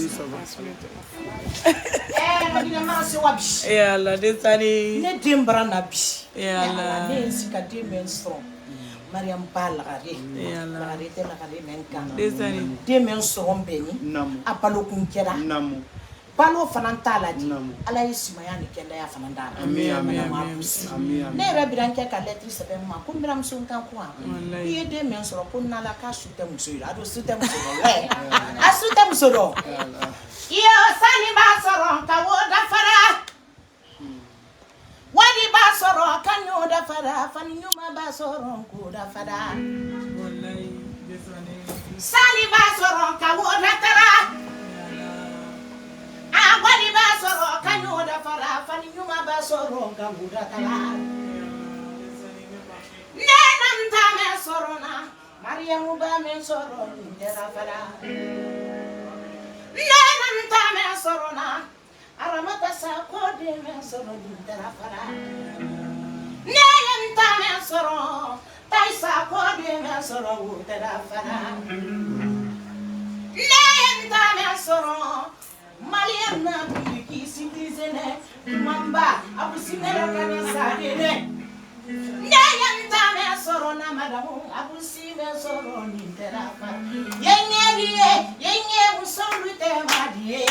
ça va. Madina Marse Wabi. Et Allah, des années. Ne Dimbra Nabi. Et Allah. Ne Sikadi Menstrom. Mariam Balare. Et Allah. Arrêtez la Rale Menkan. Des années. Des Menstrom Beni. Namu. Apalo Kunkera. Namu. Palo Fanantala di. Namu. Ala Isimayani Kenda Fanandara. Amin, amin, amin. Amin. Ne Rabiranke ka lettre sɛbɛn ma ko Mbiram Sunkan ko I ye den min sɔrɔ ko nala ka su tɛ muso ye a do su tɛ muso dɔ a su tɛ muso dɔ iyo sani b'a sɔrɔ ka wo dafara wadi b'a sɔrɔ ka ɲo dafara fani ɲuman b'a sɔrɔ ko dafara sani b'a sɔrɔ ka wo dafara a wadi b'a sɔrɔ ka ɲo dafara fani ɲuman b'a sɔrɔ ka wo dafara nenam ta me sorona Mariamu ba me soro ndera fara nenam ta me sorona aramata sa ko de me soro ndera fara nenam ta me soro tai sa ko de me soro ndera fara nenam ta me soro Mariam na ki sindizene mamba abusinera kanisa dene Nayam tame soro na madamu abusi me soro ni terafa yenye usolu te madie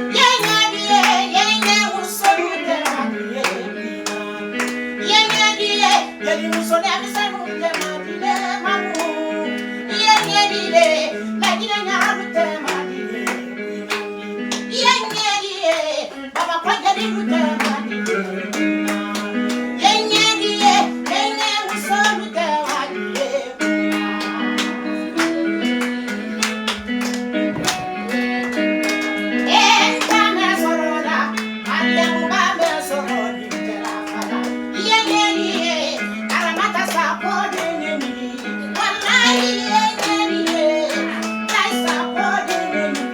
yenye usolu te madie yenye usolu amisanu te madie mamu yenye la gina nyaru te madie Baba kwa jadi rutemani yenye usolu tewani entame sorona Mariamu babe soroni terafala yenye aramata sapode nemi wallahi yenye dai sapode nemi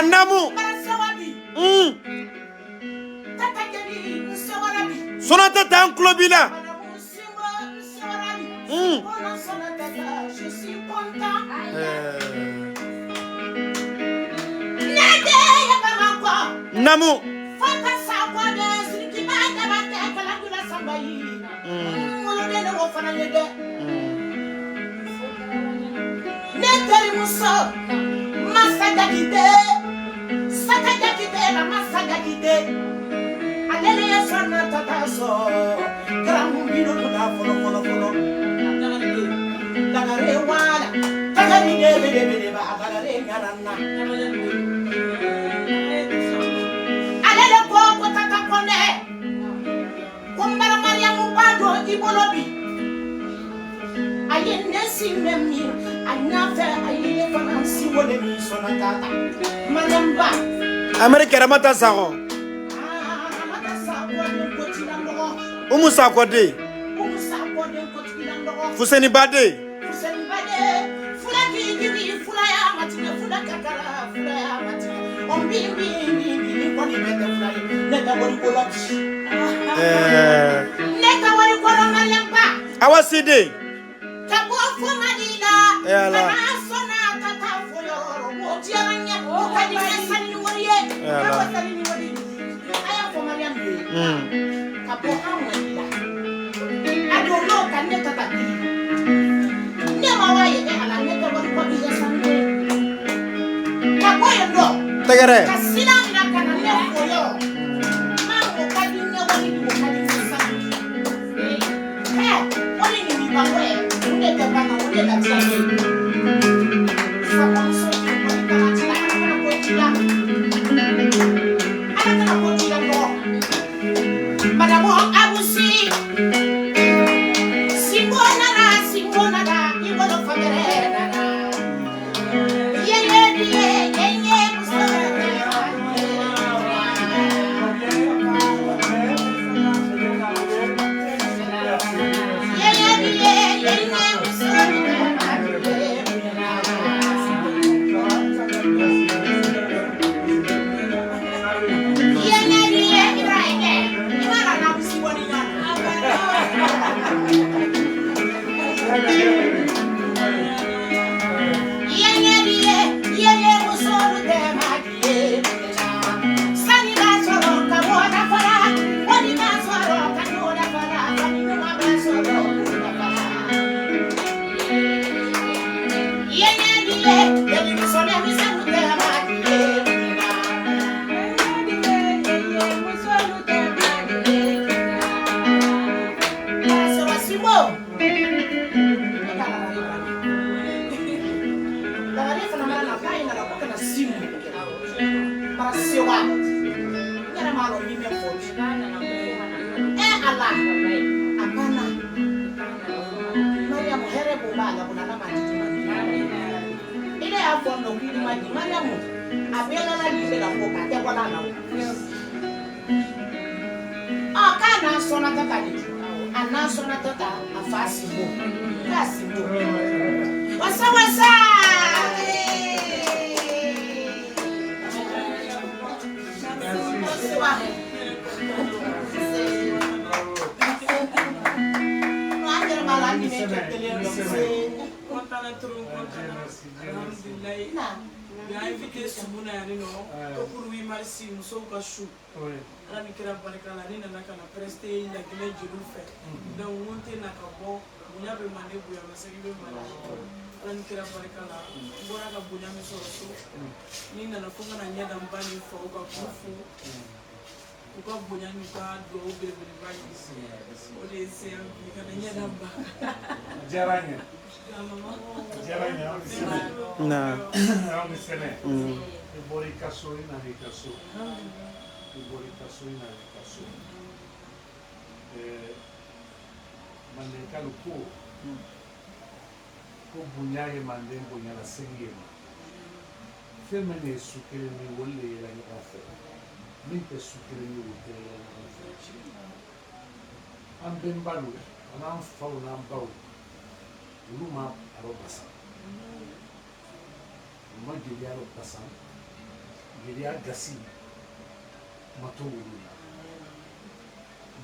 Namu. Sonata tan clubina. Namu. Masagakite Adele sana tataso Gramu bino kuna folo Dagare wala Dagare bede ba dagare ngarana Adele ko tata konde Kumbara Mariamu bado ibolobi Ayende simemi Anyafe ayene fanansi wole mi sona tata Mariamba Amerika ramata sago. Umu sakode. Fuseni bade. Fulaki gibi fulaya matine fulakakara fulaya matine. Ombi koni mete fulaya. Neta wali kolobi. Neta wali kolobi Mariamba. Awaside. Kabo fu Madina. Yala. Kana sona tata fu yoro. Otiaranya. sali ni wadi aya fo mariam be ka bo amwela ado no kan ne tata bi ne ma wa ye ala ne to ko bi ya sanwe ka bo ye do Tegere. ka sina na kana ne ko yo ma ko ka di ne wadi ko ka di sa oni ni bi ba we ne te ba na oni da tsa ne sa ko so ko ka na tsa na ko ti la ana ko ti la ko madamo abusi simona da ibolo famere na ye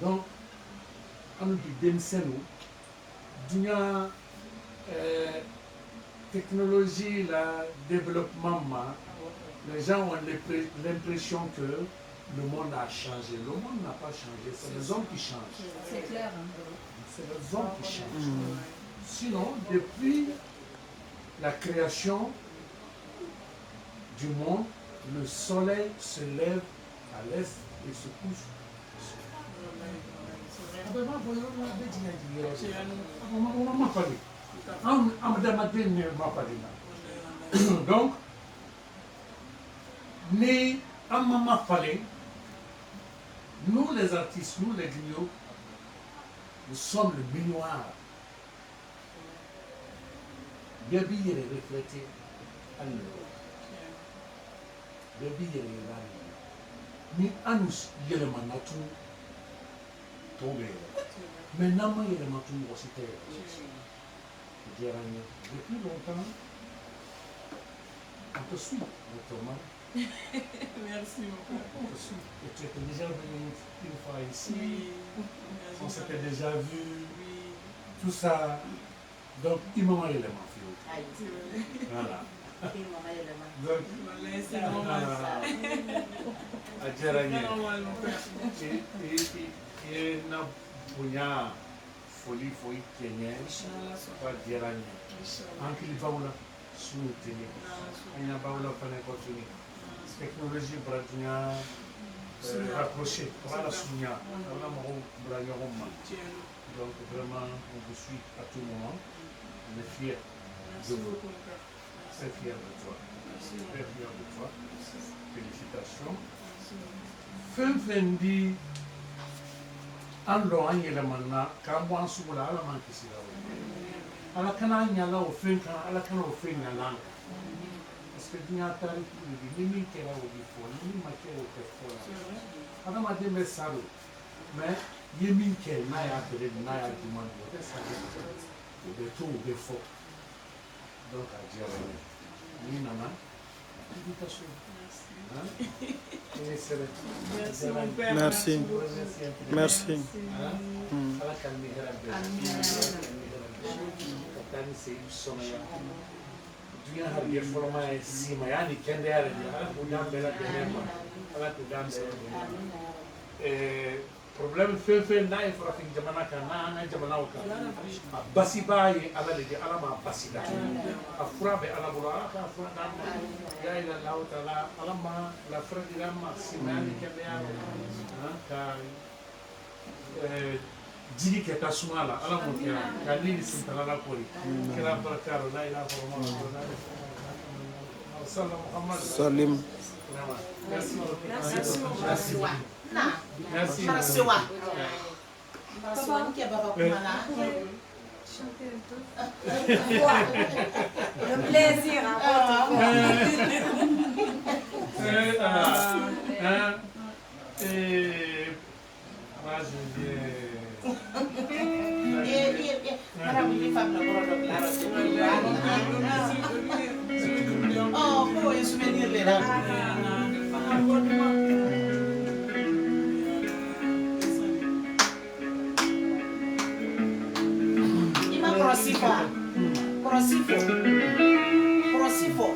donc on dit dunia technologie la développement les gens ont l'impression que le monde a changé. Le monde n'a pas changé, c'est les hommes qui changent. C'est clair. C'est les hommes qui changent. Sinon, depuis la création du monde, le soleil se lève à l'est et se couche. Donc, nous les artistes, nous les griots, nous sommes le miroir. Baby est reflété à l'eau. Baby est là. Ni anus yelemanatou tobe. Mais nama yelemanatou wasite. Depuis longtemps, on te suit, Thomas. Merci beaucoup. On te suit. Et tu étais déjà venu une fois ici. Oui. On s'était déjà vu. Oui. Tout ça. Donc, il m'a élément. Voilà. Donc, C'est normal. Adjaragne. C'est normal, mon père. Et na punya folie foi Kenya. Pas Adjaragne. Ankili baula sunutini. Aina baula pane kotuni. Technologie bradunya rapproché. Voilà sunya. Voilà mon bragnoma. Donc vraiment on vous suit à tout moment. On est fiers de vous. Très fiers de toi. Très fiers de toi. Félicitations. Fendi ando anyele manna kambo ansubula ala man kisira ala kana nyala o fenka ala kana o fenya lan parce que dunya tari ni mi kera o di fo ni ma kera o te fo ala ma de mesaro mais yemi ke na ya tere na ya di man o te sa de tout de fo donc a dire ni nana invitation. Merci, mon père. Merci. Merci. Problème fait na e fora fin jamana kana na jamana o ka basi baye ala le ala ma basi da afura be ala bula ka afura da ya ila allah taala ala ma la fradi ma simani ke be ala ka jigi ke tasumala ala mo ke ka lili sintala la poli ke la barakaro la ila forma sallallahu muhammad Salim. merci Merci. merci Merci. Papa, qui est papa Le plaisir. Oh, pour un souvenir là. Prosifo.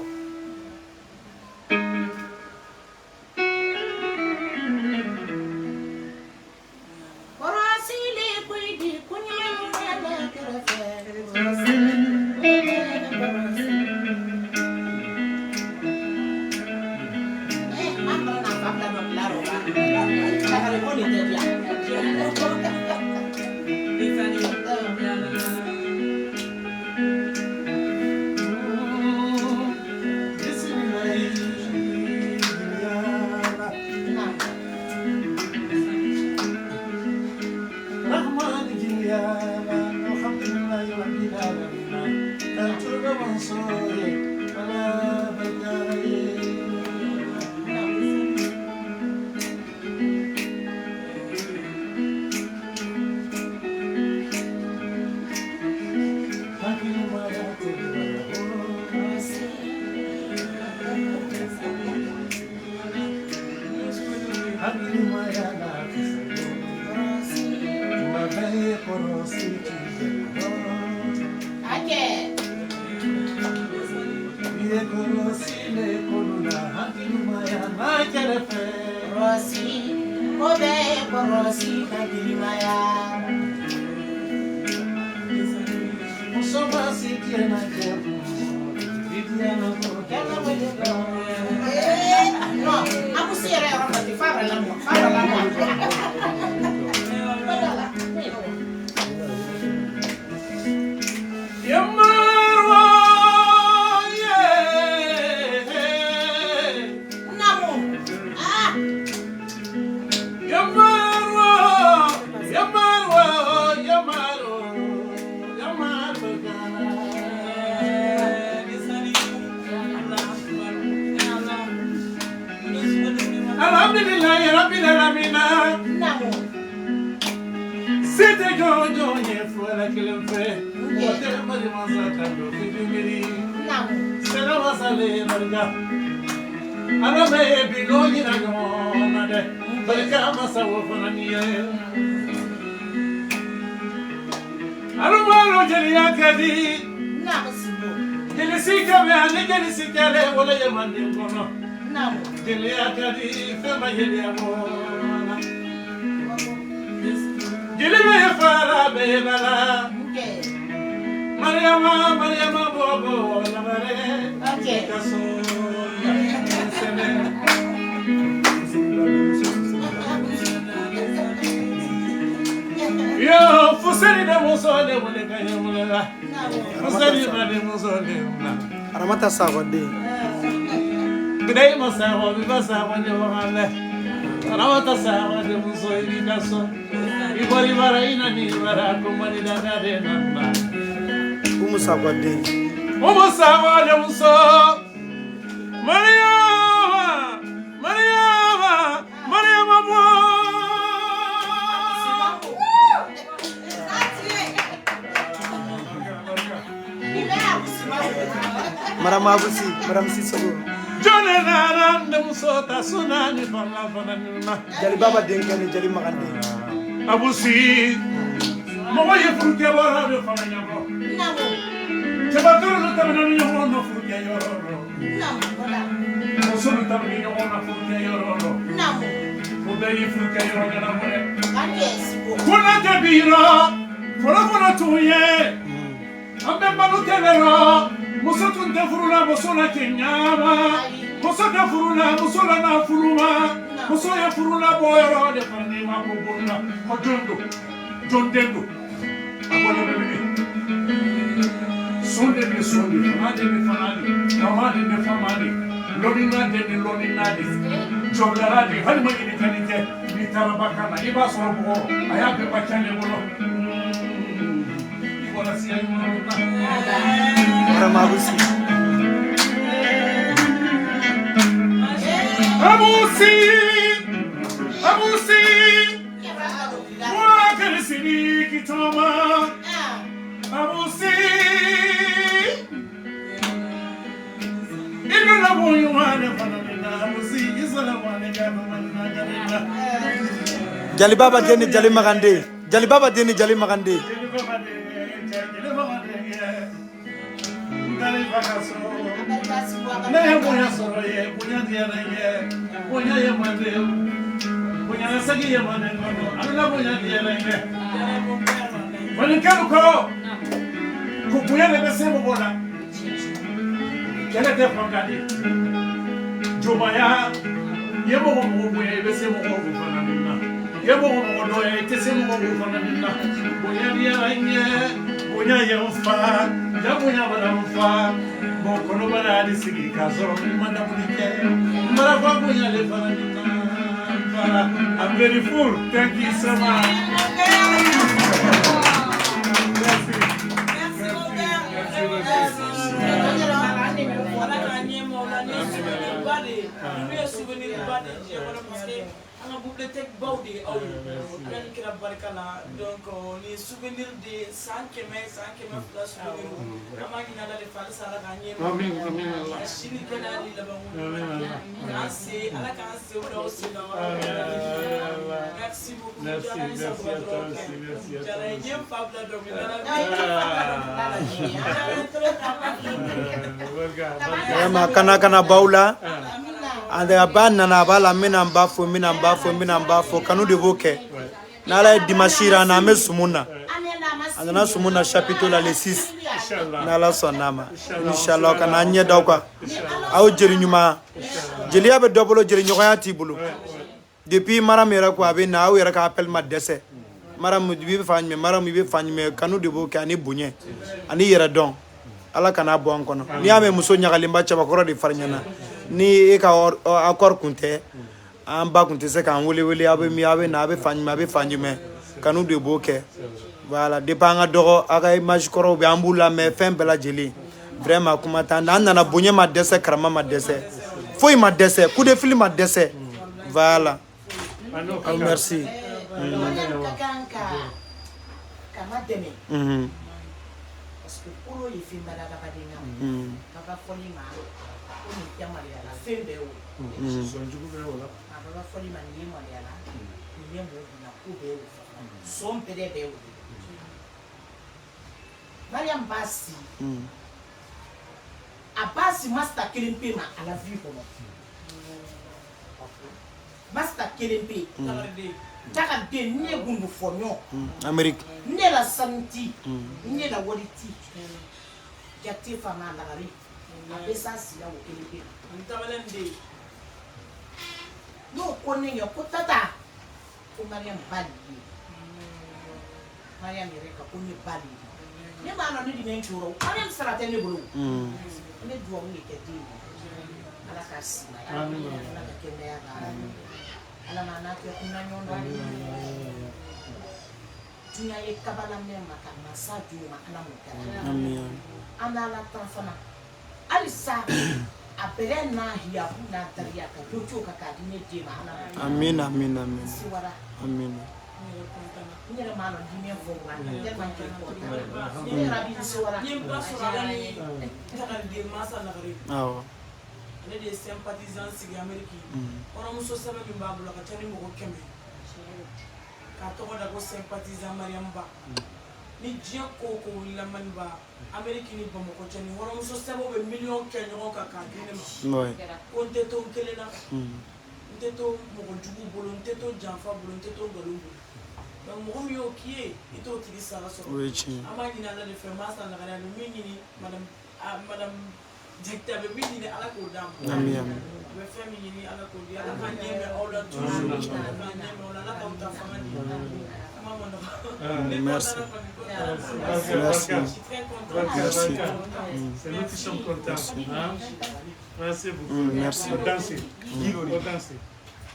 Jelisika me ani jelisika le wala yamande kono. Naam. Jelia kadi fema yelia mona. Jelime fara be bala. Okay. Mariama bobo la mare. Okay. Kaso sene. Yo fuseri de musole wole kanyamula. Fuseri de musole na. Aramata sagode. Bidai masawa bibasawa ne wala. Aramata sawa de musole kaso. Ibori bara ina ni bara kumani daga de namba. Umu sagode. Umu sawa de muso. Mariama bo. Madame Abusi, Madame Sissoko. Jone nana muso ta sunani fana nuna. Jali Baba Denkani, Jali Magande. Abusi. Mo ye fruke wara be fana nyamo. Naam. Tebatoro no tamana nyamo no fruke yoro. Naam. Muso no tamani nyamo no fruke yoro. Naam. Mo be ye fruke yoro na mo. Yes. Kuna jabiro. Fora tuye. Ambe manu telero. Muso tunde furula muso na kenyama. Muso de furula muso na furuma. Muso ye furula boyro de fani ma ko bonna. Ko jondendo. Abone bebe. Sonde fanade. Namade de famade. Lodina de. Joglarade hani ma ni kanite ni tarabakana iba so bo ayabe bachane bolo. Ibona siya ni Madame Abusi. Abusi. Wa kelisini kitoma. Abusi. Ino na boyu wane fanana Abusi izala wane gano manana. Jali Baba Deni, Jali Magande. Jali Baba Deni, Jali Magande. I'm very full. Thank you so much. Ana bibliothèque bawde awdi anan kira barkala donc ni souvenir de 100 plus souvenir amagi nala de fal sara ganye Amin shini kana li laban merci ala kan se do aussi merci beaucoup merci jara nyem fabla do mi Yama kana baula. Anda abana na bala mina mbafo kanu de boke. Nala dimashira na mesumuna. Andana sumuna chapitre la le 6. Nala sonama. Inshallah kana nya dawka. Aw jeriñuma. Jeli abe dobolo jeriño yati bulu. Depuis maram era ko abe na aw era ka appel ma dese. Maram bi fanyme maram bi fanyme kanu de boke ani bunye. Ani yera don. Ala kana bo ankono. Ni ame muso nyagali mba chaba koro de farnyana. Ni e ka akor kunte an ba kunte se kan wele abe mi abe na abe fanyme kanu de boke voilà depanga dogo aga image koro be ambula me fin bela jeli vraiment kuma tan nana bonye ma dese karama ma dese foi ma dese coup de film ma dese voilà merci parce que pour les films papa folima ni jamali ala fembe o so njugu be wala aba folima ni mo ala ni mo na ku be o so mpede be o Mariam Basi a basi master kelen pe ma à la vie kono master kelen pe daga de ne gundu fonyo Amérique ne la santi ne la waliti jati fama la gari a besa sila o kelen pe Ntabalende. no kone yo ko tata ko Mariam bali Mariam yɛrɛ ka ko ne bali ne ma na ne di ne juro Mariam sara tɛ ne bolo ne duwawu de kɛ den ala ka sima ala ka kɛnɛya la ala ma na kɛ kunna ɲɔgɔn dunya ye kabala mɛn ma ka masa di ma ala m'o kɛra an bɛ ala tan fana halisa a bɛrɛ n'a hiyabu n'a dariya ka do cogo ka k'a di ne den ma ala m'o amin amin amin siwara amin n yɛrɛ m'a dɔn diinɛ fɔ wa ne tellement que content ne yɛrɛ bi siwara Ni ba sɔrɔ ni tagaliden masa nagari. awo Ale de ye sympathisant sigi Amérique. Kɔrɔmuso sɛbɛn min b'a bolo ka ca ni mɔgɔ 100. K'a tɔgɔ da ko sympathisant Mariam Ba. Ni diɲɛ ko o ko wulila Maliba Amérique ni Bamakɔ cɛ ni kɔrɔmuso sɛbɛn bɛ miliyɔn kɛ ɲɔgɔn kan k'a di ne ma. ouais Ko n tɛ to n kelen na. N tɛ to mɔgɔ jugu bolo, n tɛ to janfa bolo, n tɛ to nkalon bolo. Donc mɔgɔ min y'o k'i ye i t'o tigi sara sɔrɔ. o ye tiɲɛ An b'a ɲini Ala de fɛ masa nagari a bɛ min ɲini madame directeur a bɛ min ɲini Ala k'o d'a ma. amin amin A bɛ fɛn min ɲini Ala k'o di Ala ka ɲɛ bɛ aw la toujours Ala ka ɲɛ bɛ aw la Ala k'aw ta fanga di. Kuma ma nɔgɔn. Ne merci. content kɔni, Merci. je suis très content. Merci. C'est nous qui sommes contents. Hein? Merci beaucoup. Merci. Au danser. Au danser.